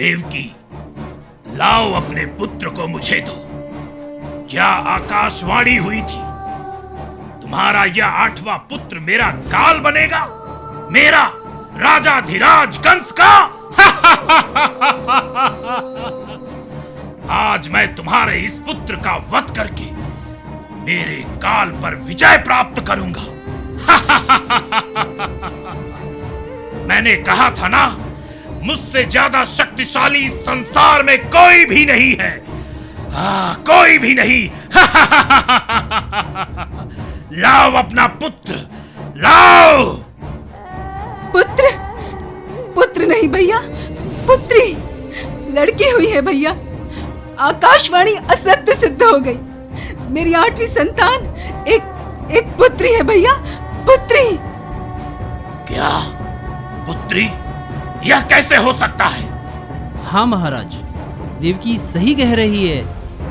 देवकी, लाओ अपने पुत्र को मुझे दो। क्या आकाशवाणी हुई थी? तुम्हारा यह 8वां पुत्र मेरा काल बनेगा, मेरा राजाधिराज कंस का। आज मैं तुम्हारे इस पुत्र का वध करके मेरे काल पर विजय प्राप्त करूंगा। मैंने कहा था ना, मुझसे ज्यादा शक्तिशाली इस संसार में कोई भी नहीं है। कोई भी नहीं। लाओ अपना पुत्र, लाओ। पुत्र? पुत्र नहीं भैया, पुत्री। लड़की हुई है भैया। आकाशवाणी असत्य सिद्ध हो गई। मेरी 8वीं संतान एक पुत्री है भैया, पुत्री। क्या पुत्री? यह कैसे हो सकता है? हाँ महाराज, देवकी सही कह रही है,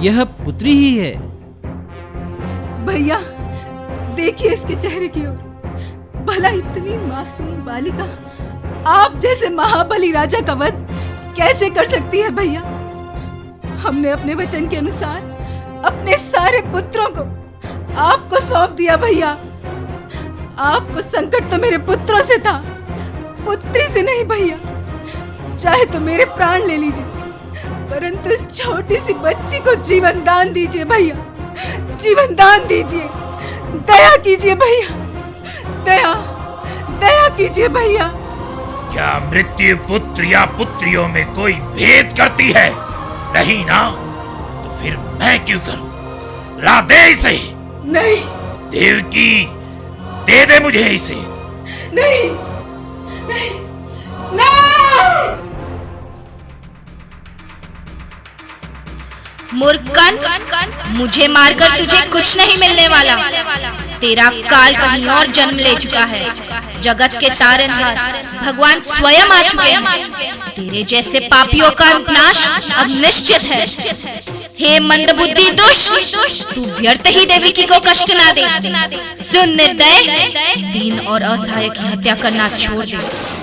यह पुत्री ही है। भैया देखिए इसके चेहरे की ओर। भला इतनी मासूम बालिका आप जैसे महाबली राजा का वध कैसे कर सकती है भैया? हमने अपने वचन के अनुसार अपने सारे पुत्रों को आपको सौंप दिया भैया। आपको संकट तो मेरे पुत्रों से था, पुत्री से नहीं भैया। चाहे तो मेरे प्राण ले लीजिए, परंतु इस छोटी सी बच्ची को जीवन दान दीजिए भैया, जीवन दान दीजिए। दया कीजिए भैया, दया दया कीजिए भैया। क्या मृत्यु पुत्र या पुत्रियों में कोई भेद करती है? नहीं ना, तो फिर मैं क्यों करूं? ला दे इसे। नहीं। देवकी, दे दे मुझे इसे। नहीं नहीं नहीं। मूर्खकंस, मुझे मारकर तुझे कुछ नहीं मिलने वाला। तेरा काल कहीं और जन्म ले चुका है। जगत के तारनहार भगवान स्वयं आ चुके हैं। तेरे जैसे पापियों का नाश अब निश्चित है। हे मंदबुद्धि दुष्ट, तू व्यर्थ ही देवकी को कष्ट ना दे। सुन निर्दय, दीन और असहाय की हत्या करना छोड़ दे।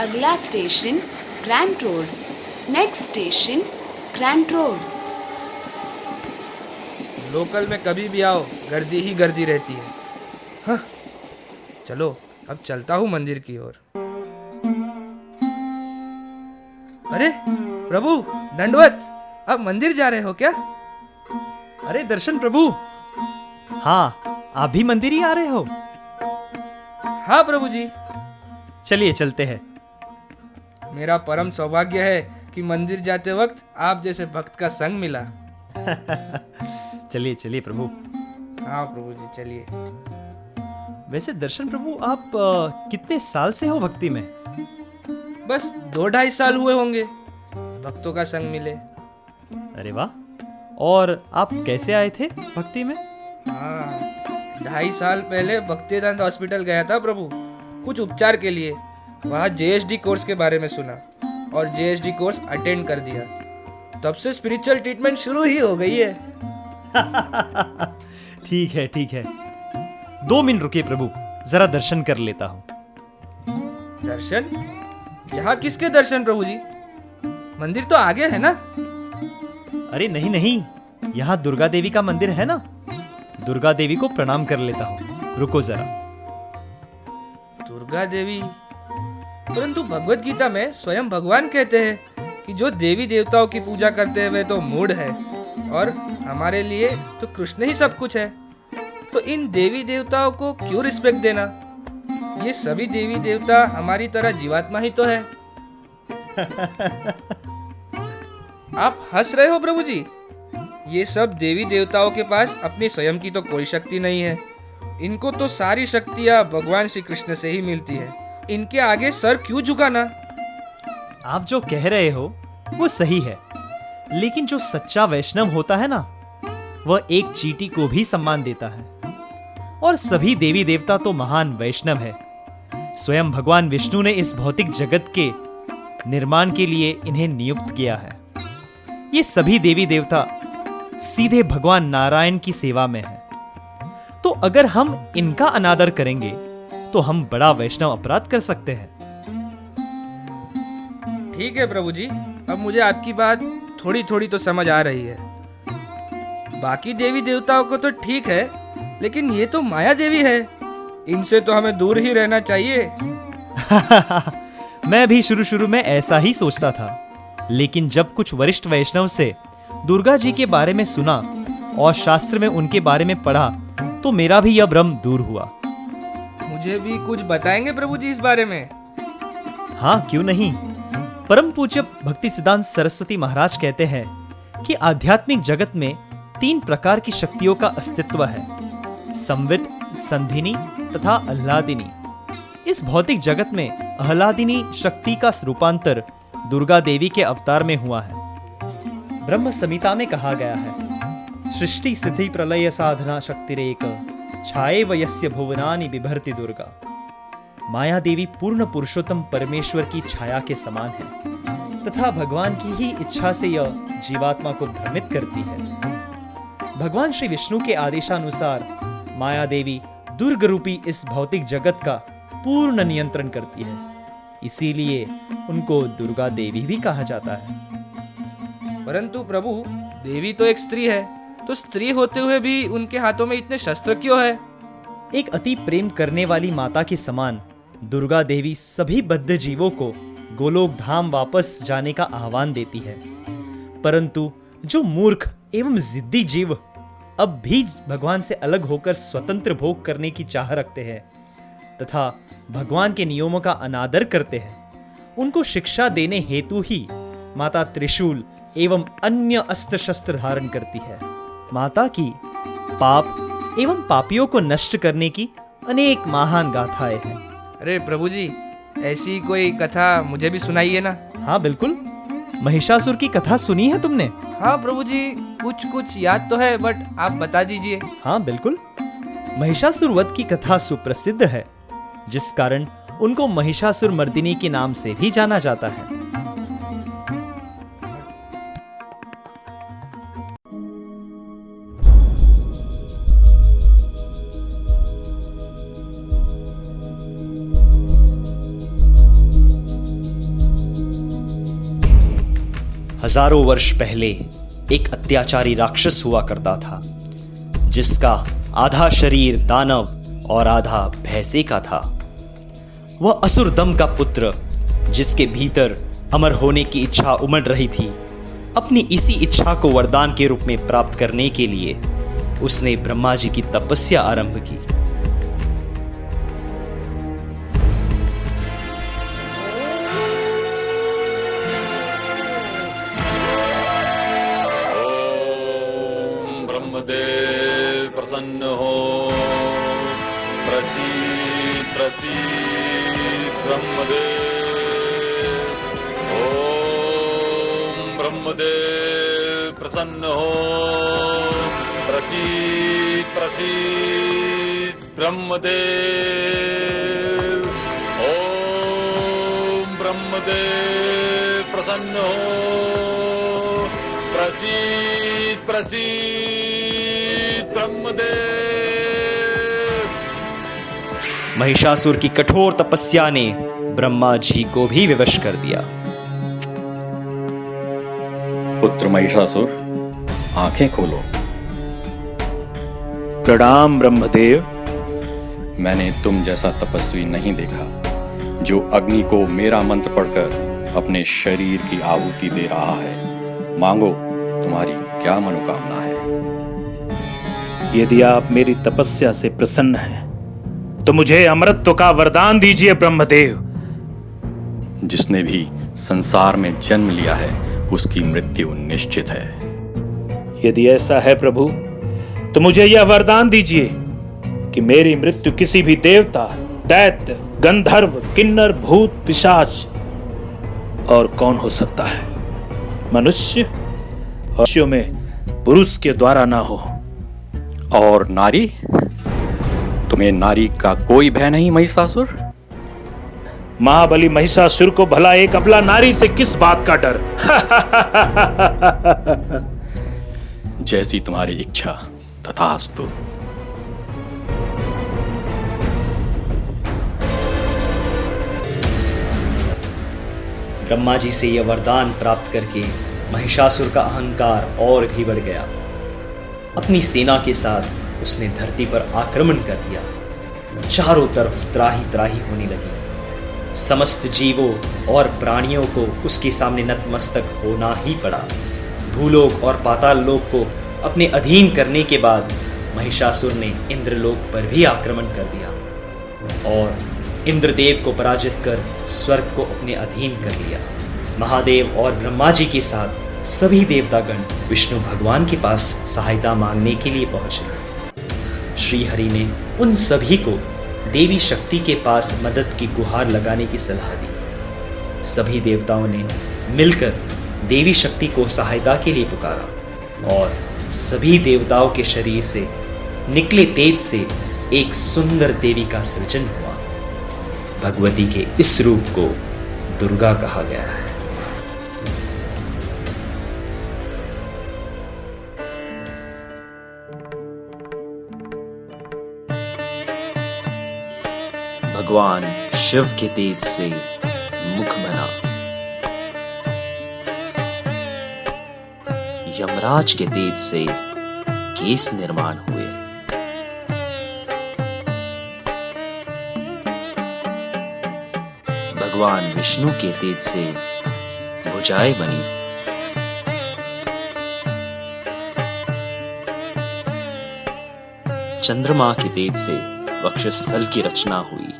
अगला station grand road. Next station grand road. Local में कभी भी आओ, गर्दी ही गर्दी रहती है। हाँ, चलो अब चलता हूँ मंदिर की ओर। अरे प्रभु, दंडवत। अब मंदिर जा रहे हो क्या? अरे दर्शन प्रभु, हाँ आप भी मंदिर ही आ रहे हो? हाँ प्रभु जी। चलिए चलते हैं। मेरा परम सौभाग्य है कि मंदिर जाते वक्त आप जैसे भक्त का संग मिला। चलिए चलिए प्रभु। हाँ प्रभु जी, चलिए। वैसे दर्शन प्रभु, आप कितने साल से हो भक्ति में? बस 2-2.5 साल हुए होंगे भक्तों का संग मिले। अरे वाह। और आप कैसे आए थे भक्ति में? हाँ, 2.5 साल पहले भक्तिदान हॉस्पिटल गया था प्रभु, कुछ उपचार के लिए। वहाँ JSD कोर्स के बारे में सुना और JSD कोर्स अटेंड कर दिया। तब से स्पिरिचुअल ट्रीटमेंट शुरू ही हो गई है। ठीक है ठीक है, 2 मिनट रुकिए प्रभु, जरा दर्शन कर लेता हूँ। दर्शन? यहाँ किसके दर्शन प्रभु जी? मंदिर तो आगे है ना? अरे नहीं नहीं, यहाँ दुर्गा देवी का मंदिर है ना, दुर्गा देवी को प्रणाम कर लेता हूँ। रुको जरा। दुर्गा देवी? परंतु भगवत गीता में स्वयं भगवान कहते हैं कि जो देवी देवताओं की पूजा करते हैं वे तो मूढ़ है, और हमारे लिए तो कृष्ण ही सब कुछ है। तो इन देवी देवताओं को क्यों रिस्पेक्ट देना? ये सभी देवी देवता हमारी तरह जीवात्मा ही तो है। आप हंस रहे हो प्रभु जी? ये सब देवी देवताओं के पास अपनी स्वयं की तो कोई शक्ति नहीं है। इनको तो सारी शक्तियाँ भगवान श्री कृष्ण से ही मिलती है। इनके आगे सर क्यों झुकाना? आप जो कह रहे हो वो सही है, लेकिन जो सच्चा वैष्णव होता है ना, वह एक चींटी को भी सम्मान देता है। और सभी देवी देवता तो महान वैष्णव है। स्वयं भगवान विष्णु ने इस भौतिक जगत के निर्माण के लिए इन्हें नियुक्त किया है। ये सभी देवी देवता सीधे भगवान नारायण की सेवा में हैं। तो अगर हम इनका अनादर करेंगे तो हम बड़ा वैष्णव अपराध कर सकते हैं। ठीक है प्रभु जी, अब मुझे आपकी बात थोड़ी थोड़ी तो समझ आ रही है। बाकी देवी देवताओं को तो ठीक है, लेकिन ये तो माया देवी है, इनसे तो हमें दूर ही रहना चाहिए। मैं भी शुरू में ऐसा ही सोचता था, लेकिन जब कुछ वरिष्ठ वैष्णव से दुर्गा जी के बारे में सुना और शास्त्र में उनके बारे में पढ़ा तो मेरा भी यह भ्रम दूर हुआ। मुझे भी कुछ बताएंगे प्रभु जी इस बारे में? हाँ, क्यों नहीं। परम पूज्य भक्ति सिद्धांत सरस्वती महाराज कहते हैं कि आध्यात्मिक जगत में 3 प्रकार की शक्तियों का अस्तित्व है, संवित, संधिनी तथा आह्लादिनी। इस भौतिक जगत में आह्लादिनी शक्ति का रूपांतर दुर्गा देवी के अवतार में हुआ है। ब्रह्म संहिता में कहा गया है, सृष्टि स्थिति प्रलय साधना शक्तिरेक छाये वयस्य भुवनानि बिभर्ति दुर्गा। माया देवी पूर्ण पुरुषोत्तम परमेश्वर की छाया के समान है तथा भगवान की ही इच्छा से यह जीवात्मा को भ्रमित करती है। भगवान श्री विष्णु के आदेशानुसार माया देवी दुर्ग रूपी इस भौतिक जगत का पूर्ण नियंत्रण करती है, इसीलिए उनको दुर्गा देवी भी कहा जाता है। परंतु प्रभु, देवी तो एक स्त्री है, तो स्त्री होते हुए भी उनके हाथों में इतने शस्त्र क्यों है? एक अति प्रेम करने वाली माता के समान दुर्गा देवी सभी बद्ध जीवों को गोलोक धाम वापस जाने का आह्वान देती है। परंतु जो मूर्ख एवं जिद्दी जीव अब भी भगवान से अलग होकर स्वतंत्र भोग करने की चाह रखते हैं तथा भगवान के नियमों का अनादर करते हैं, उनको शिक्षा देने हेतु ही माता त्रिशूल एवं अन्य अस्त्र शस्त्र धारण करती है। माता की पाप एवं पापियों को नष्ट करने की अनेक महान गाथाएं हैं। अरे प्रभु जी, ऐसी कोई कथा मुझे भी सुनाइए ना। हाँ बिल्कुल, महिषासुर की कथा सुनी है तुमने? हाँ प्रभु जी, कुछ याद तो है, बट आप बता दीजिए। हाँ बिल्कुल, महिषासुर वध की कथा सुप्रसिद्ध है, जिस कारण उनको महिषासुर मर्दिनी के नाम से भी जाना जाता है। हजारों वर्ष पहले एक अत्याचारी राक्षस हुआ करता था, जिसका आधा शरीर दानव और आधा भैंसे का था। वह असुर दम का पुत्र, जिसके भीतर अमर होने की इच्छा उमड़ रही थी, अपनी इसी इच्छा को वरदान के रूप में प्राप्त करने के लिए उसने ब्रह्मा जी की तपस्या आरंभ की। ब्रह्मदेव प्रसन्न हो, प्रसीद प्रसीद ब्रह्मदेव। ओम ब्रह्मदेव प्रसन्न हो, प्रसीद प्रसीद ब्रह्मदेव। ओम ब्रह्मदेव प्रसन्न हो, प्रसीद प्रसीद ब्रह्मदेव। महिषासुर की कठोर तपस्या ने ब्रह्मा जी को भी विवश कर दिया। पुत्र महिषासुर, आंखें खोलो। प्रणाम ब्रह्मदेव। मैंने तुम जैसा तपस्वी नहीं देखा, जो अग्नि को मेरा मंत्र पढ़कर अपने शरीर की आहुति दे रहा है। मांगो, तुम्हारी क्या मनोकामना है? यदि आप मेरी तपस्या से प्रसन्न हैं, तो मुझे अमरत्व का वरदान दीजिए ब्रह्मदेव। जिसने भी संसार में जन्म लिया है, उसकी मृत्यु निश्चित है। यदि ऐसा है प्रभु, तो मुझे यह वरदान दीजिए कि मेरी मृत्यु किसी भी देवता, दैत्य, गंधर्व, किन्नर, भूत, पिशाच और कौन हो सकता है, मनुष्य और में पुरुष के द्वारा ना हो। और नारी? तुम्हें नारी का कोई भय नहीं महिषासुर? महाबली महिषासुर को भला एक अबला नारी से किस बात का डर? जैसी तुम्हारी इच्छा तथास्तु। ब्रह्मा जी से यह वरदान प्राप्त करके महिषासुर का अहंकार और भी बढ़ गया। अपनी सेना के साथ उसने धरती पर आक्रमण कर दिया। चारों तरफ त्राही त्राही होने लगी। समस्त जीवों और प्राणियों को उसके सामने नतमस्तक होना ही पड़ा। भूलोक और पाताल लोक को अपने अधीन करने के बाद महिषासुर ने इंद्रलोक पर भी आक्रमण कर दिया और इंद्रदेव को पराजित कर स्वर्ग को अपने अधीन कर लिया। महादेव और ब्रह्मा जी के साथ सभी देवतागण विष्णु भगवान के पास सहायता मांगने के लिए पहुंचे। श्री हरि ने उन सभी को देवी शक्ति के पास मदद की गुहार लगाने की सलाह दी। सभी देवताओं ने मिलकर देवी शक्ति को सहायता के लिए पुकारा और सभी देवताओं के शरीर से निकले तेज से एक सुंदर देवी का सृजन हुआ। भगवती के इस रूप को दुर्गा कहा गया है। भगवान शिव के तेज से मुख बना, यमराज के तेज से केस निर्माण हुए, भगवान विष्णु के तेज से भुजाएं बनी, चंद्रमा के तेज से वक्षस्थल की रचना हुई,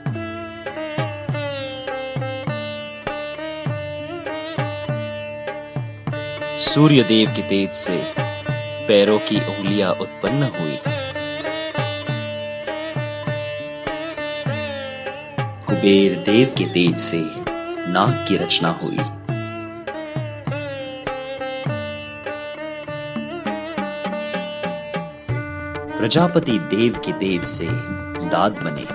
सूर्य देव के तेज से पैरों की उंगलियां उत्पन्न हुई, कुबेर देव के तेज से नाग की रचना हुई, प्रजापति देव के तेज से दांत बने,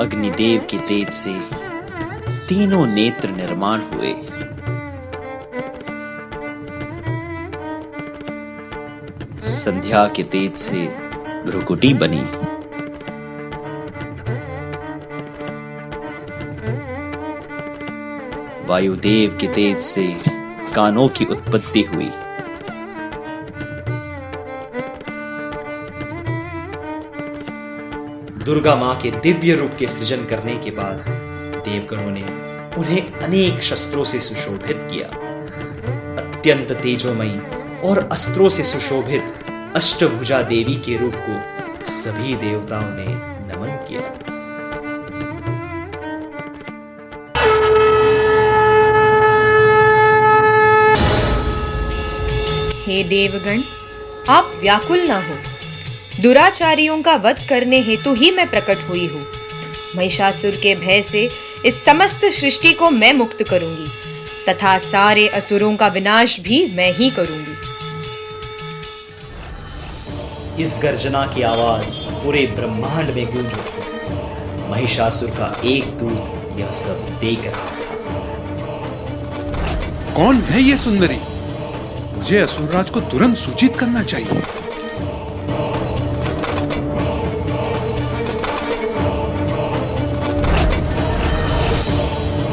अग्निदेव के तेज से तीनों नेत्र निर्माण हुए, संध्या के तेज से भ्रुकुटी बनी, वायुदेव के तेज से कानों की उत्पत्ति हुई, दुर्गा मां के दिव्य रूप के सृजन करने के बाद देवगणों ने उन्हें अनेक शस्त्रों से सुशोभित किया। अत्यंत तेजोमयी और अस्त्रों से सुशोभित अष्टभुजा देवी के रूप को सभी देवताओं ने नमन किया। हे देवगण, आप व्याकुल ना हो। दुराचारियों का वध करने हेतु ही मैं प्रकट हुई हूँ। महिषासुर के भय से इस समस्त सृष्टि को मैं मुक्त करूंगी तथा सारे असुरों का विनाश भी मैं ही करूंगी। इस गर्जना की आवाज पूरे ब्रह्मांड में गूंज उठी। महिषासुर का एक दूत यह सब देख रहा था। कौन है ये सुंदरी? मुझे असुरराज को तुरंत सूचित करना चाहिए।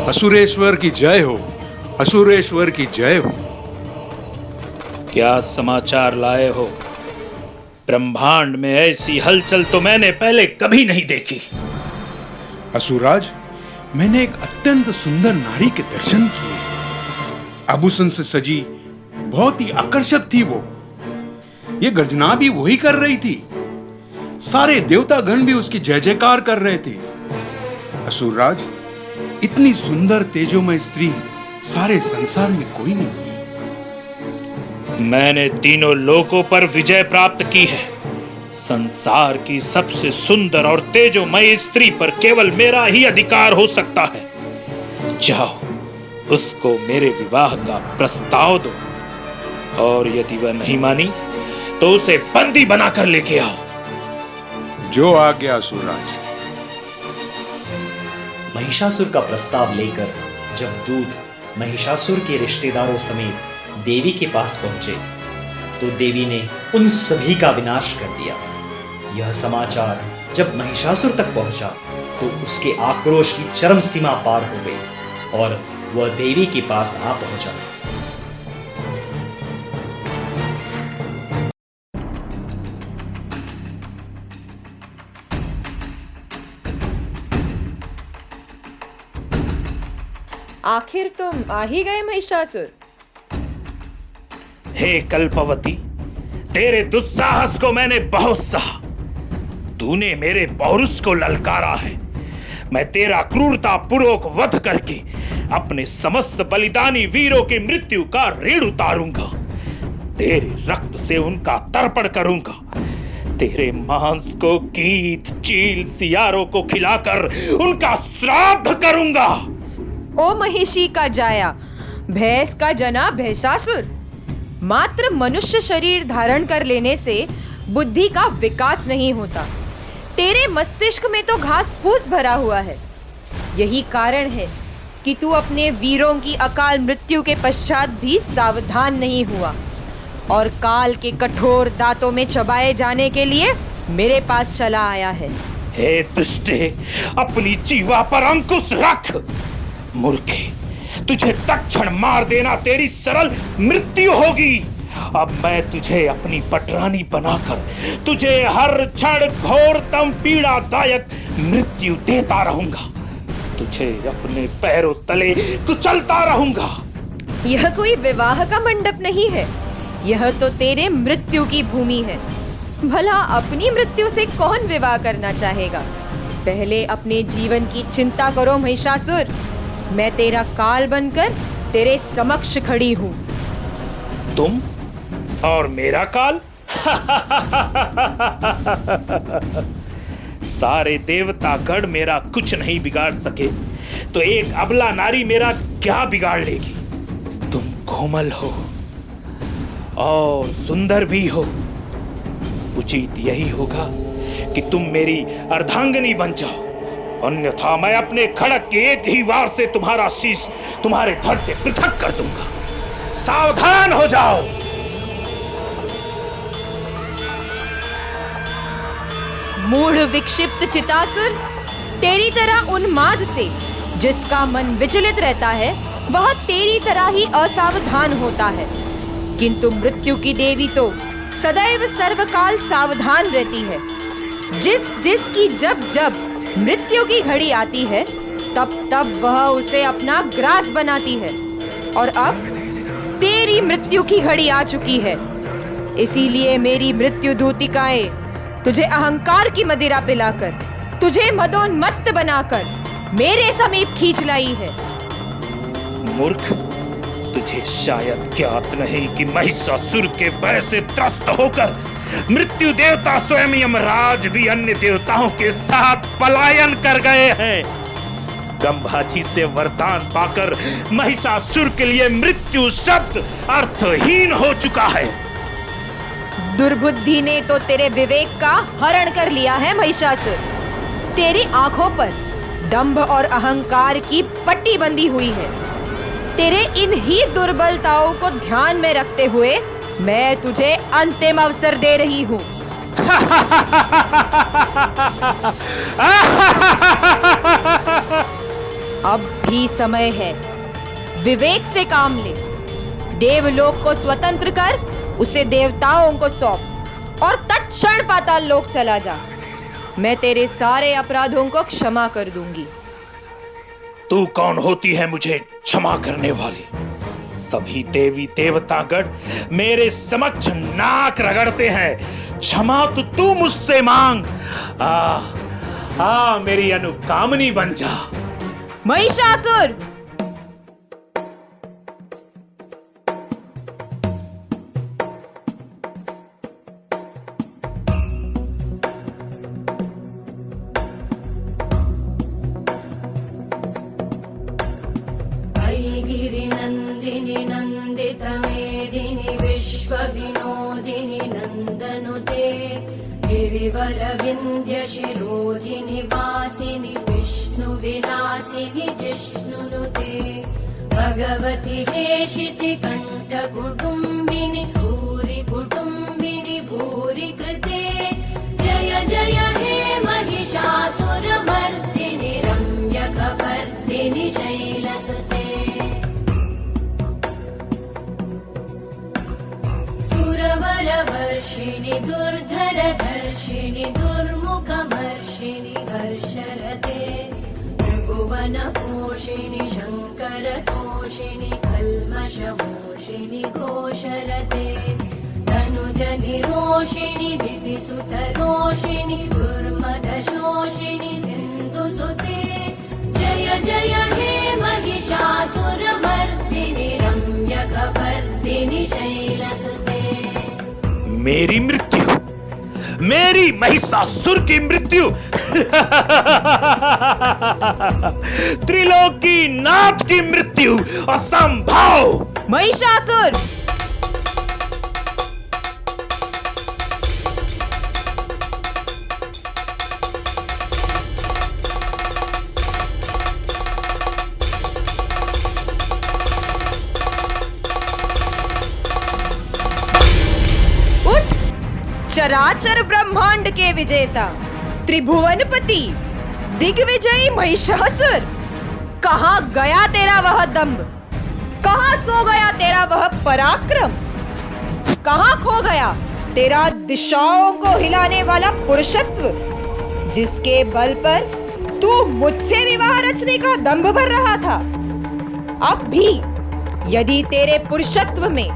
असुरेश्वर की जय हो, असुरेश्वर की जय हो। क्या समाचार लाए हो? ब्रह्मांड में ऐसी हलचल तो मैंने पहले कभी नहीं देखी। असुरराज, मैंने एक अत्यंत सुंदर नारी के दर्शन किए। आभूषण से सजी बहुत ही आकर्षक थी वो। ये गर्जना भी वही कर रही थी। सारे देवतागण भी उसकी जय जयकार कर रहे थे। असुरराज, इतनी सुंदर तेजोमय स्त्री सारे संसार में कोई नहीं। मैंने तीनों लोकों पर विजय प्राप्त की है। संसार की सबसे सुंदर और तेजोमय स्त्री पर केवल मेरा ही अधिकार हो सकता है। जाओ, उसको मेरे विवाह का प्रस्ताव दो, और यदि वह नहीं मानी तो उसे बंदी बनाकर लेके आओ। जो आज्ञा असुरराज। महिषासुर का प्रस्ताव लेकर जब दूत महिषासुर के रिश्तेदारों समेत देवी के पास पहुंचे तो देवी ने उन सभी का विनाश कर दिया। यह समाचार जब महिषासुर तक पहुंचा तो उसके आक्रोश की चरम सीमा पार हो गई और वह देवी के पास आ पहुंचा। आखिर तुम आ ही गए महिषासुर। हे कल्पवती, तेरे दुस्साहस को मैंने बहुत सहा। तूने मेरे पौरुष को ललकारा है। मैं तेरा क्रूरता पूर्वक वध करके अपने समस्त बलिदानी वीरों की मृत्यु का ऋण उतारूंगा। तेरे रक्त से उनका तर्पण करूंगा। तेरे मांस को कीट चील सियारों को खिलाकर उनका श्राद्ध करूंगा। ओ महिषी का जाया, भैंस का जना भैंसासुर, मात्र मनुष्य शरीर धारण कर लेने से बुद्धि का विकास नहीं होता। तेरे मस्तिष्क में तो घास फूस भरा हुआ है। यही कारण है कि तू अपने वीरों की अकाल मृत्यु के पश्चात भी सावधान नहीं हुआ और काल के कठोर दांतों में चबाए जाने के लिए मेरे पास चला आया है। हे दुष्टे, अपनी जीवा पर अंकुश रख। मूर्खे, तुझे तत्क्षण मार देना तेरी सरल मृत्यु होगी। अब मैं तुझे अपनी पटरानी बनाकर तुझे हर क्षण घोरतम पीड़ादायक मृत्यु देता रहूंगा। तुझे अपने पैरों तले कुचलता रहूंगा। यह कोई विवाह का मंडप नहीं है, यह तो तेरे मृत्यु की भूमि है। भला अपनी मृत्यु से कौन विवाह करना चाहेगा? पहले अपने जीवन की चिंता करो महिषासुर। मैं तेरा काल बनकर तेरे समक्ष खड़ी हूं। तुम और मेरा काल? सारे देवतागण मेरा कुछ नहीं बिगाड़ सके तो एक अबला नारी मेरा क्या बिगाड़ लेगी? तुम कोमल हो और सुंदर भी हो। उचित यही होगा कि तुम मेरी अर्धांगिनी बन जाओ, अन्यथा मैं अपने खड़क के एक ही वार से तुम्हारा शीश तुम्हारे धड़ से पृथक कर दूंगा। सावधान हो जाओ। मूढ़ विक्षिप्त चितासुर, तेरी तरह उन्माद से जिसका मन विचलित रहता है वह तेरी तरह ही असावधान होता है। किंतु मृत्यु की देवी तो सदैव सर्वकाल सावधान रहती है। जिसकी जब जब मृत्यु की घड़ी आती है तब तब वह उसे अपना ग्रास बनाती है। और अब तेरी मृत्यु की घड़ी आ चुकी है। इसीलिए मेरी मृत्यु दूतिकाएं तुझे अहंकार की मदिरा पिलाकर, तुझे मदोन्मत्त बनाकर मेरे समीप खींच लाई है। मूर्ख, तुझे शायद ज्ञात नहीं कि महिषासुर के भय से त्रस्त होकर मृत्यु देवता स्वयं यमराज भी अन्य देवताओं के साथ पलायन कर गए हैं। गंभाजी से वरदान पाकर महिषासुर के लिए मृत्यु शब्द अर्थहीन हो चुका है। दुर्बुद्धि ने तो तेरे विवेक का हरण कर लिया है महिषासुर। तेरी आंखों पर दंभ और अहंकार की पट्टी बंधी हुई है। तेरे इन ही दुर्बलताओं को ध्यान में रखते हुए मैं तुझे अंतिम अवसर दे रही हूं। अब भी समय है, विवेक से काम ले। देवलोक को स्वतंत्र कर, उसे देवताओं को सौंप और तत्क्षण पाताल लोक चला जा। मैं तेरे सारे अपराधों को क्षमा कर दूंगी। तू कौन होती है मुझे क्षमा करने वाली? सभी देवी देवतागण मेरे समक्ष नाक रगड़ते हैं। क्षमा तो तू मुझसे मांग। मेरी अनुकामनी बन जा। महिषासुर, गिरिनन्दिनि नन्दितमेदिनि विश्वविनोदिनि नन्दनुते गिरि विवरविन्द्यशिरोधिनि वासिनि विष्णुविलासिनि जिष्णुनुते भगवति हेशिति कण्ठकुटुम्बिनि भूरि कुटुम्बिनि भूरि कृते जय जय हे महिषासुरमर्दिनि रम्यकपर्दिनि शैलसुते सुरवरवर्षिणि दुर्धरधर्षिणि दुर्मुखमर्षिणि हर्षरते भुवनपोषिणि शङ्करतोषिणि कल्मषमोषिणि घोषरते तनुजनिरोषिणि दितिसुतरोषिणि दुर्मदशोषिणि सिन्धुसुते जय जय हे महिषासुरमर्दिनि रम्यकपर्दिनि शैलसुते मेरी मृत्यु, मेरी महिषासुर की मृत्यु त्रिलोकी नाथ की मृत्यु असंभव। महिषासुर चराचर ब्रह्मांड के विजेता त्रिभुवनपति दिग्विजयी महिषासुर, कहां गया तेरा वह दंभ, कहां सो गया तेरा वह पराक्रम, कहां खो गया तेरा दिशाओं को हिलाने वाला पुरुषत्व, जिसके बल पर तू मुझसे विवाह रचने का दंभ भर रहा था। अब भी यदि तेरे पुरुषत्व में,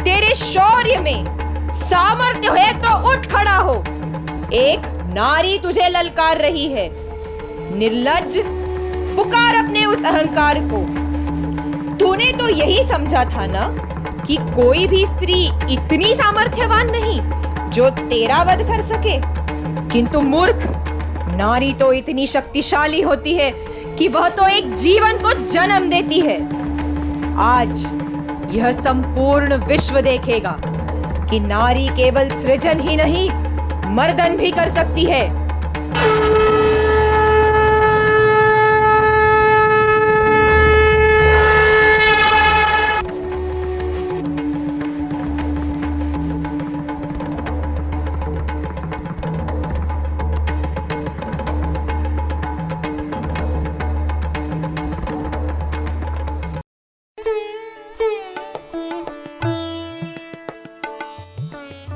तेरे शौर्य में सामर्थ्य है तो उठ खड़ा हो। एक नारी तुझे ललकार रही है। निर्लज्ज, पुकार अपने उस अहंकार को। तूने तो यही समझा था ना कि कोई भी स्त्री इतनी सामर्थ्यवान नहीं जो तेरा वध कर सके। किंतु मूर्ख, नारी तो इतनी शक्तिशाली होती है कि वह तो एक जीवन को जन्म देती है। आज यह संपूर्ण विश्व देखेगा कि नारी केवल सृजन ही नहीं, मर्दन भी कर सकती है।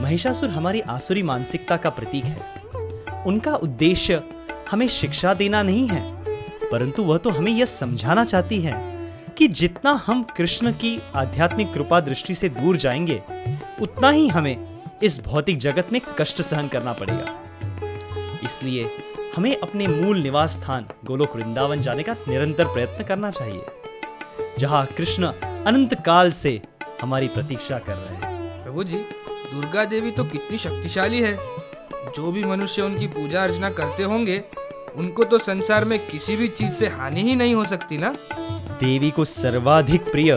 महिषासुर हमारी आसुरी मानसिकता का प्रतीक है। उनका उद्देश्य हमें शिक्षा देना नहीं है, परंतु वह तो हमें यह समझाना चाहती है कि जितना हम कृष्ण की आध्यात्मिक कृपा दृष्टि से दूर जाएंगे, उतना ही हमें इस भौतिक जगत में कष्ट सहन करना पड़ेगा। इसलिए हमें अपने मूल निवास स्थान गोलोक वृंदावन जाने का निरंतर प्रयत्न करना चाहिए, जहां कृष्ण अनंत काल से हमारी प्रतीक्षा कर रहे हैं। प्रभु जी, दुर्गा देवी तो कितनी शक्तिशाली है। जो भी मनुष्य उनकी पूजा अर्चना करते होंगे, उनको तो संसार में किसी भी चीज से हानि ही नहीं हो सकती ना। देवी को सर्वाधिक प्रिय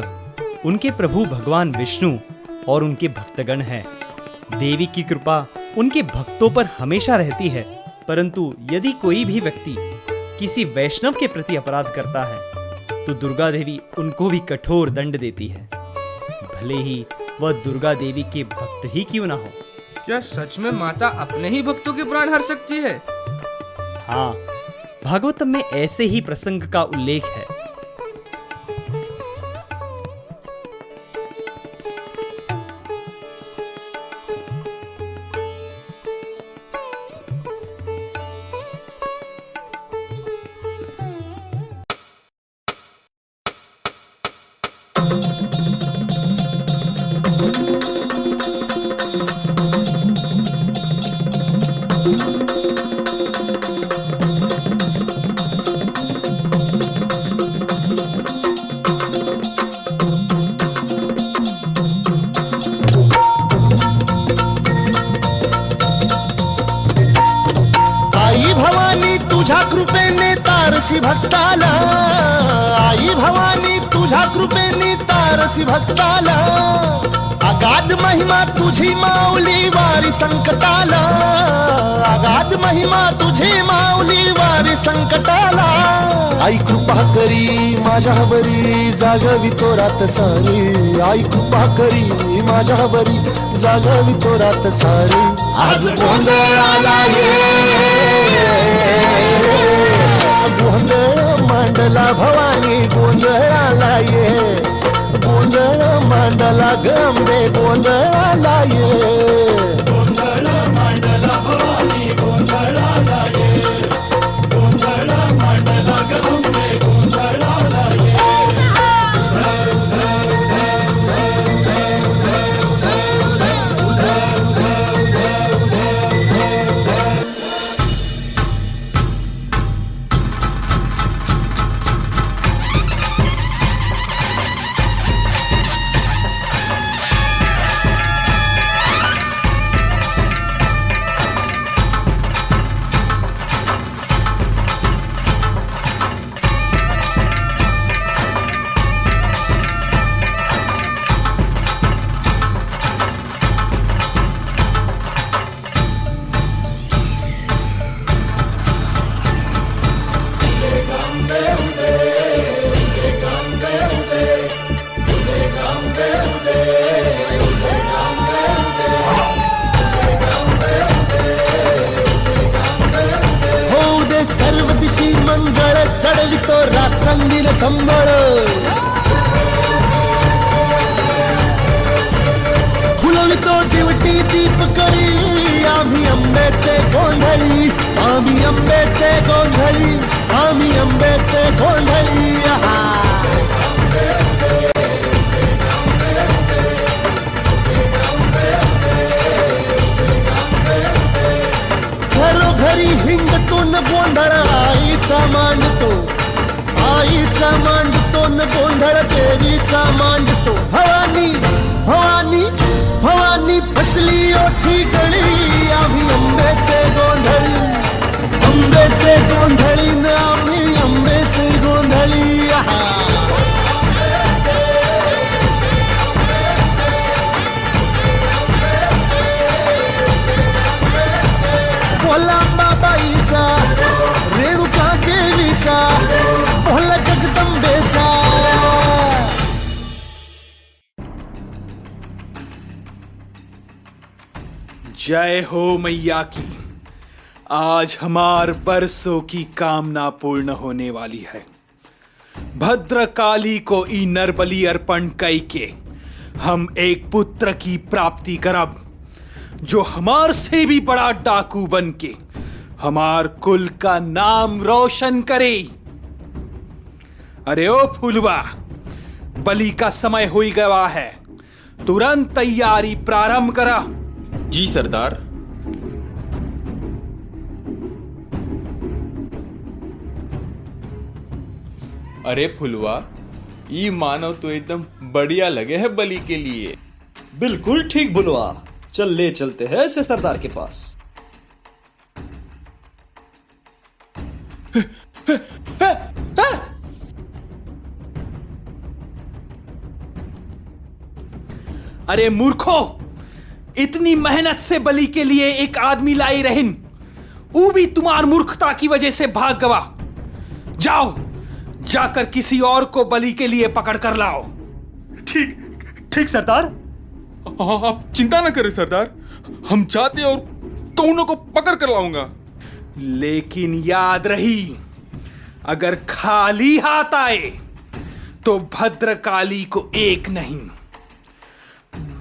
उनके प्रभु भगवान विष्णु और उनके भक्तगण हैं। देवी की कृपा उनके भक्तों पर हमेशा रहती है, परंतु यदि कोई भी व्यक्ति किसी वैष्णव के प्रति अपराध करता है, तो दुर्गा देवी उनको भी कठोर दंड देती है, भले ही वह दुर्गा देवी के भक्त ही क्यों ना हो। क्या सच में माता अपने ही भक्तों के प्राण हर सकती है? हाँ, भागवतम में ऐसे ही प्रसंग का उल्लेख है। तुझ्या कृपेने तारसी भक्ताला, आई भवानी तुझ्या कृपेने तारसी भक्ताला, अगाध महिमा तुझी माऊली वारी संकटाला, अगाध महिमा तुझी माऊली वारी संकटाला. आई कृपा करी माझ्यावरी जागवी तो रात सारी. आई कृपा करी माझ्यावरी जागवी तो रात सारी. आज गोंधळाला ये गोंधळ मांडला भवानी गोंधळाला ये. गोंधळ मांडला गंबे गोंधळाला ये. गोंधळ मांडला भवानी गोंधळाला ये. गोंधळ मांडला गंबे गोंधळाला ये. सर्व दिशी मंगळ चढवितो रात्रंगील संबळ. फुलवितो दिवटी दीपकळी आम्ही अंबेचे गोंधळी. आम्ही अंबेचे गोंधळी. आम्ही अंबेचे गोंधळी. घरोघरी हिंडतो न गोंधळ आईचा मांडतो. आईचा मांडतो न गोंधळ देवीचा मांडतो. भवानी भवानी भवानी फसली ओठी गळी. आम्ही अंबेचे गोंधळी. अंबेचे गोंधळी न आम्ही अंबेचे गोंधळी. भोला बाबाईचा रेणुका देवीचा भोला जगदंबेचा. जय हो मैया की. आज हमार बरसों की कामना पूर्ण होने वाली है. भद्रकाली को ई नरबली अर्पण कई के हम एक पुत्र की प्राप्ति करब जो हमार से भी बड़ा डाकू बन के हमार कुल का नाम रोशन करे. अरे ओ फुलवा, बलि का समय हो गया है. तुरंत तैयारी प्रारंभ करा. जी सरदार. अरे फुलवा, ये मानव तो एकदम बढ़िया लगे है बलि के लिए. बिल्कुल ठीक बुलवा. चल ले चलते हैं इसे सरदार के पास. अरे मूर्खो, इतनी मेहनत से बलि के लिए एक आदमी लाई रहन, वो भी तुम्हार मूर्खता की वजह से भाग गवा. जाओ, जाकर किसी और को बलि के लिए पकड़ कर लाओ. ठीक ठीक सरदार. आप चिंता न करें सरदार, हम जाते और कौनों को पकड़ कर लाऊंगा. लेकिन याद रही, अगर खाली हाथ आए तो भद्रकाली को एक नहीं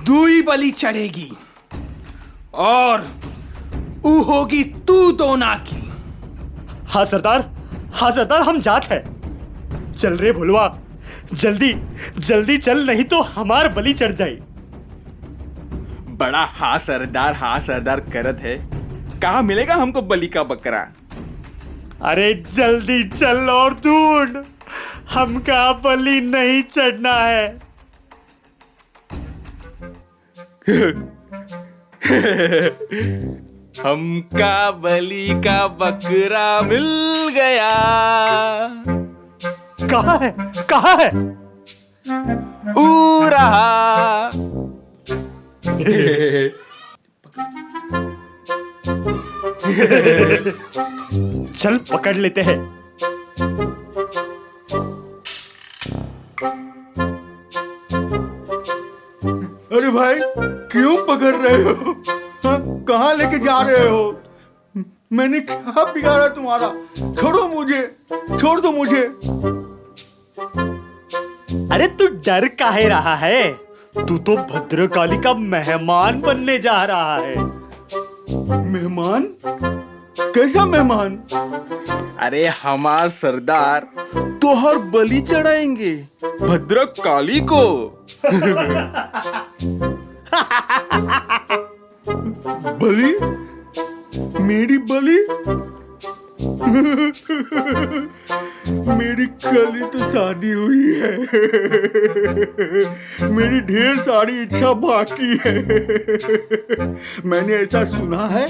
दुई बलि चढ़ेगी और ऊ होगी तू दोना की. हाँ सरदार, हाँ सरदार, हम जात है. चल रे भुलवा, जल्दी जल्दी चल, नहीं तो हमार बलि चढ़ जाए. बड़ा हाँ सरदार करत है. कहाँ मिलेगा हमको बलि का बकरा? अरे जल्दी चल और ढूंढ, हमका बलि नहीं चढ़ना है. हमका बलि का बकरा मिल गया. कहाँ है, कहाँ है? ऊ रहा. चल पकड़ लेते हैं। अरे भाई क्यों पकड़ रहे हो? हाँ, कहाँ लेके जा रहे हो? मैंने क्या बिगाड़ा तुम्हारा? छोड़ो मुझे, छोड़ दो मुझे। अरे तू डर काहे रहा है? तू तो भद्रकाली का मेहमान बनने जा रहा है। मेहमान? कैसा मेहमान? अरे हमार सरदार तो हर बलि चढ़ाएंगे भद्रकाली को। बलि? मेरी बलि? मेरी कल ही तो शादी हुई है। मेरी ढेर सारी इच्छा बाकी है। मैंने ऐसा सुना है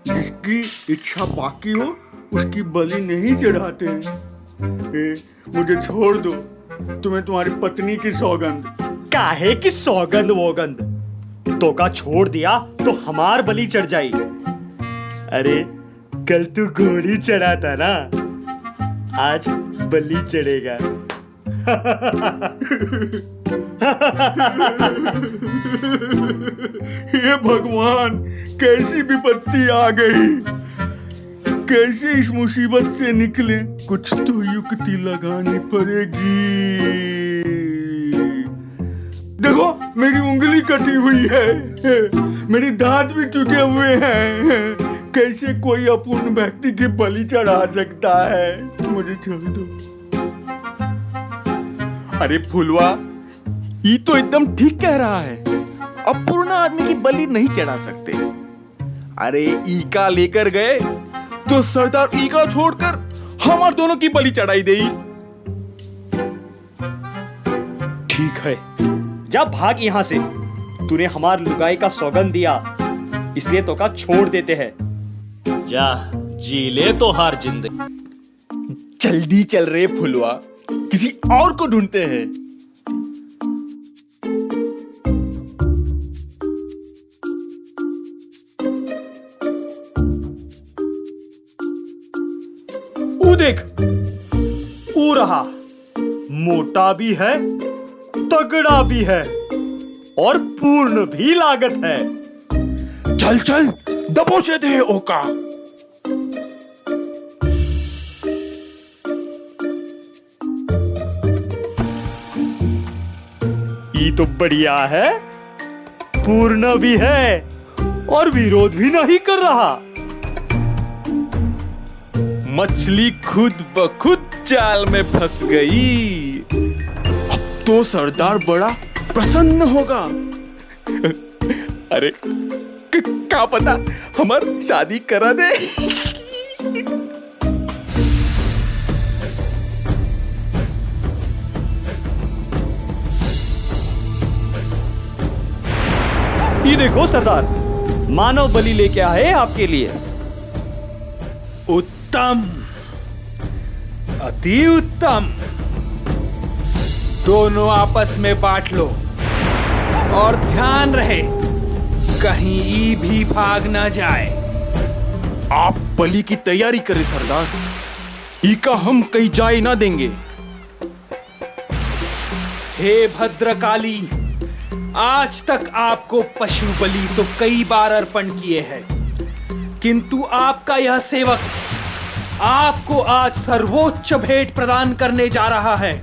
जिसकी इच्छा बाकी हो उसकी बलि नहीं चढ़ाते। मुझे छोड़ दो, तुम्हें तुम्हारी पत्नी की सौगंध। काहे की सौगंध वोगंध? तो का छोड़ दिया तो हमार बलि चढ़ जाई। अरे कल तू घोड़ी चढ़ा था ना, आज बलि चढ़ेगा। हे भगवान, कैसी विपत्ति आ गई। कैसे इस मुसीबत से निकले? कुछ तो युक्ति लगानी पड़ेगी। देखो मेरी उंगली कटी हुई है, मेरे दांत भी टूटे हुए हैं। कैसे कोई अपूर्ण व्यक्ति की बलि चढ़ा सकता है? मुझे छोड़ दो। अरे फुलवा, ये तो एकदम ठीक कह रहा है। अपूर्ण आदमी की बलि नहीं चढ़ा सकते। अरे ईका लेकर गए तो सरदार ईका छोड़कर हमार दोनों की बलि चढ़ाई दे। ठीक है, जा भाग यहाँ से। तूने हमार लुगाई का सौगंध दिया, इसलिए तो का छोड़ देते हैं। जा जी ले तो हार जिंदगी। जल्दी चल रे फुलवा, किसी और को ढूंढते हैं। वो देख, वो रहा। मोटा भी है, तगड़ा भी है और पूर्ण भी लागत है। चल चल दबोचे दे ओका। ये तो बढ़िया है, पूर्ण भी है और विरोध भी नहीं कर रहा। मछली खुद ब खुद जाल में फंस गई। अब तो सरदार बड़ा प्रसन्न होगा। अरे क्या पता हमार शादी करा दे। ये देखो सरदार, मानव बलि लेके आए आपके लिए। उत्तम, अति उत्तम। दोनों आपस में बांट लो और ध्यान रहे कहीं ई भी भाग ना जाए। आप बलि की तैयारी करें सरदार, ई का हम कहीं जाए ना देंगे। हे भद्रकाली, आज तक आपको पशु बलि तो कई बार अर्पण किए हैं, किंतु आपका यह सेवक आपको आज सर्वोच्च भेंट प्रदान करने जा रहा है,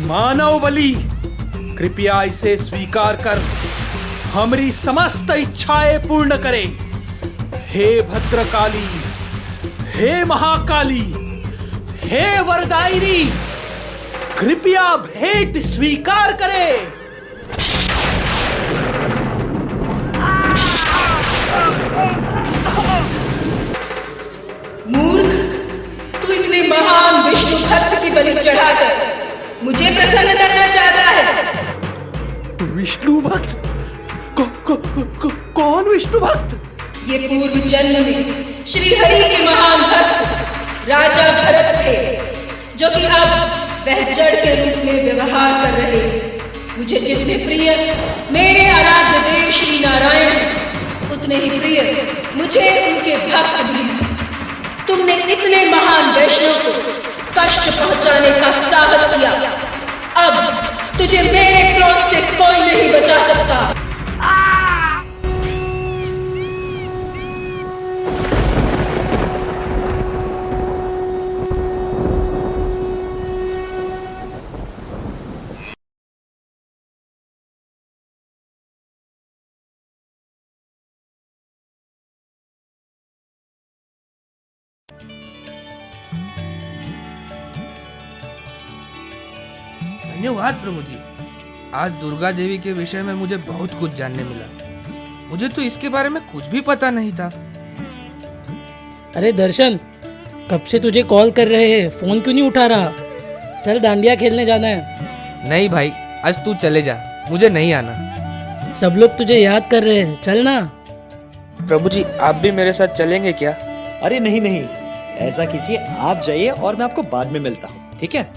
मानव बलि। कृपया इसे स्वीकार कर हमारी समस्त इच्छाएं पूर्ण करे। हे भद्रकाली, हे महाकाली, हे वरदायिनी, कृपया भेंट स्वीकार करे। मूर्ख, तू इतने महान विष्णु भक्त की बलि चढ़ाकर मुझे प्रसन्न करना चाहता है। विष्णु भक्त? कौन विष्णु भक्त? ये पूर्व जन्म में श्री हरि के महान भक्त राजा भरत थे, जो कि अब वह जड़ के रूप में व्यवहार कर रहे। मुझे जितने प्रिय मेरे आराध्य देव श्री नारायण, उतने ही प्रिय मुझे उनके भक्त भी। तुमने इतने महान वैष्णव को कष्ट पहुंचाने का साहस किया, अब तुझे मेरे क्रोध से कोई नहीं बचा सकता। धन्यवाद प्रभु जी। आज दुर्गा देवी के विषय में मुझे बहुत कुछ जानने मिला। मुझे तो इसके बारे में कुछ भी पता नहीं था। अरे दर्शन, कब से तुझे कॉल कर रहे हैं, फोन क्यों नहीं उठा रहा? चल दांडिया खेलने जाना है। नहीं भाई, आज तू चले जा, मुझे नहीं आना। सब लोग तुझे याद कर रहे हैं, चल ना। प्रभु जी, आप भी मेरे साथ चलेंगे क्या? अरे नहीं नहीं, ऐसा कीजिए, आप जाइए और मैं आपको बाद में मिलता हूँ, ठीक है?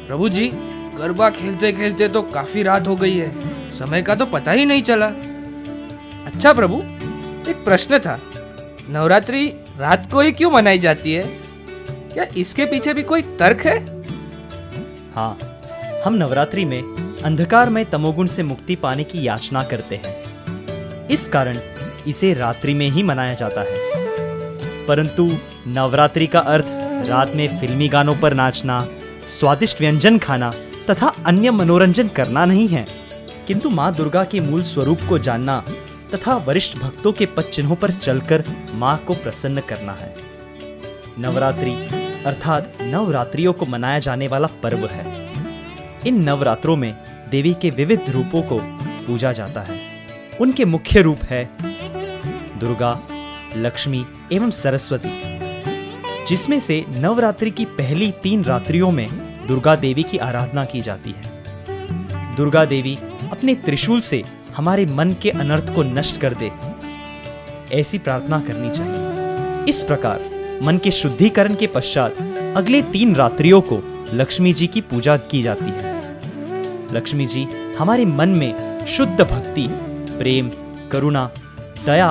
प्रभु जी, गरबा खेलते खेलते तो काफी रात हो गई है, समय का तो पता ही नहीं चला। अच्छा प्रभु, एक प्रश्न था, नवरात्रि रात को ही क्यों मनाई जाती है? क्या इसके पीछे भी कोई तर्क है? हाँ, हम नवरात्रि में अंधकार में तमोगुण से मुक्ति पाने की याचना करते हैं। इस कारण इसे रात्रि में ही मनाया जाता है। परंतु नवरात्रि का अर्थ रात में फिल्मी गानों पर नाचना, स्वादिष्ट व्यंजन खाना तथा अन्य मनोरंजन करना नहीं है, किंतु माँ दुर्गा के मूल स्वरूप को जानना तथा वरिष्ठ भक्तों के पद चिन्हों पर चलकर माँ को प्रसन्न करना है। नवरात्रि अर्थात नवरात्रियों को मनाया जाने वाला पर्व है। इन नवरात्रों में देवी के विविध रूपों को पूजा जाता है। उनके मुख्य रूप है दुर्गा, लक्ष्मी एवं सरस्वती, जिसमें से नवरात्रि की पहली 3 रात्रियों में दुर्गा देवी की आराधना की जाती है। दुर्गा देवी अपने त्रिशूल से हमारे मन के अनर्थ को नष्ट कर दे, ऐसी प्रार्थना करनी चाहिए। इस प्रकार मन के शुद्धिकरण के पश्चात अगले 3 रात्रियों को लक्ष्मी जी की पूजा की जाती है। लक्ष्मी जी हमारे मन में शुद्ध भक्ति, प्रेम, करुणा, दया,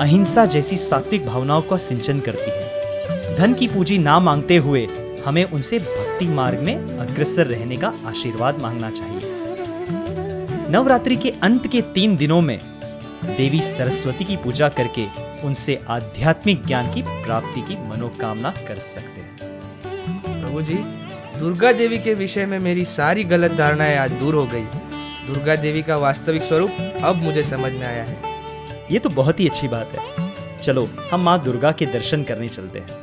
अहिंसा जैसी सात्विक भावनाओं का सिंचन करती है। धन की पूंजी ना मांगते हुए हमें उनसे भक्ति मार्ग में अग्रसर रहने का आशीर्वाद मांगना चाहिए। नवरात्रि के अंत के 3 दिनों में देवी सरस्वती की पूजा करके उनसे आध्यात्मिक ज्ञान की प्राप्ति की मनोकामना कर सकते हैं। प्रभु जी, दुर्गा देवी के विषय में मेरी सारी गलत धारणाएं आज दूर हो गई। दुर्गा देवी का वास्तविक स्वरूप अब मुझे समझ में आया है। ये तो बहुत ही अच्छी बात है। चलो हम माँ दुर्गा के दर्शन करने चलते हैं।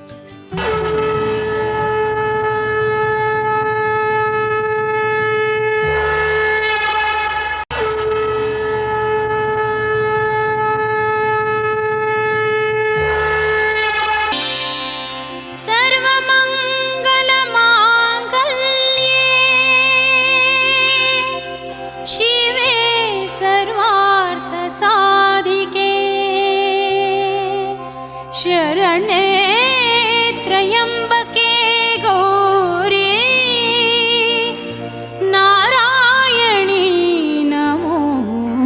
शरणे त्र्यंबके गौरी नारायणी नमोस्तुते।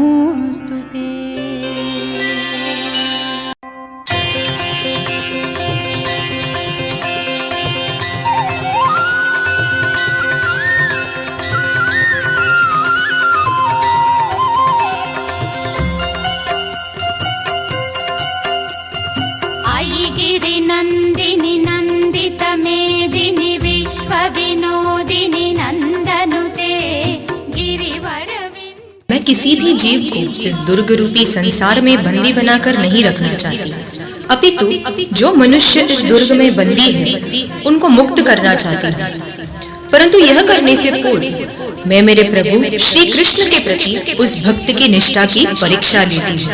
गिरि नंदिनी नंदित मेदिनी विश्व विनोदिनी नंदनुते गिरिवर। मैं किसी भी जीव को इस दुर्ग रूपी संसार में बंदी बनाकर नहीं रखना चाहती, अपितु जो मनुष्य इस दुर्ग में बंदी है उनको मुक्त करना चाहती हूँ। परंतु यह करने से पूर्व मैं मेरे प्रभु श्री कृष्ण के प्रति उस भक्त की निष्ठा की परीक्षा लेती हूँ।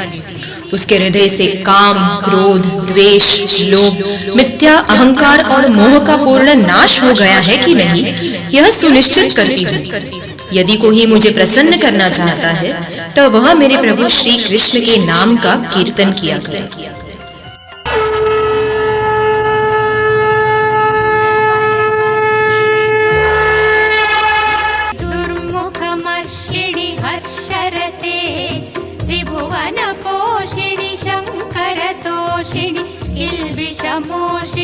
उसके हृदय से काम, क्रोध, द्वेष, लोभ, मिथ्या अहंकार और मोह का पूर्ण नाश हो गया है कि नहीं, यह सुनिश्चित करती हूँ। यदि कोई मुझे प्रसन्न करना चाहता है तो वह मेरे प्रभु श्री कृष्ण के नाम का कीर्तन किया करे। दुर्मुखमर्षिणि हर्षरते त्रिभुवन पोषिणि शंकर तोषिणि किल्बिषमोषिणि